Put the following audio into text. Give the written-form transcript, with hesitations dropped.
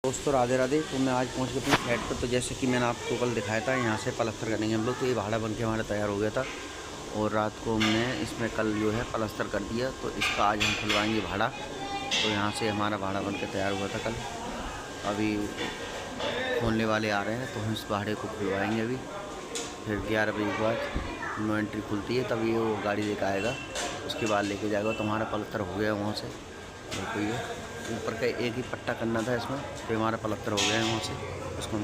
दोस्तों राधे राधे। तो मैं आज पहुंच गया अपनी फ्लैट पर। तो जैसे कि मैंने आपको कल दिखाया था, यहाँ से पलस्तर करेंगे हम लोग। तो ये भाड़ा बन के हमारा तैयार हो गया था और रात को हमने इसमें कल जो है पलस्तर कर दिया। तो इसका आज हम खुलवाएंगे भाड़ा। तो यहाँ से हमारा भाड़ा बन के तैयार हुआ था कल। अभी खोलने वाले आ रहे हैं तो हम इस भाड़े को खुलवाएँगे अभी। फिर 11 बजे के बाद नो एंट्री खुलती है, तभी वो गाड़ी लेकर आएगा, उसके बाद लेके जाएगा। तो हमारा पलस्तर हो गया वहाँ से। देखो ये ऊपर का एक ही पट्टा करना था इसमें, तो हमारा पलस्तर हो गया है वहाँ से। उसको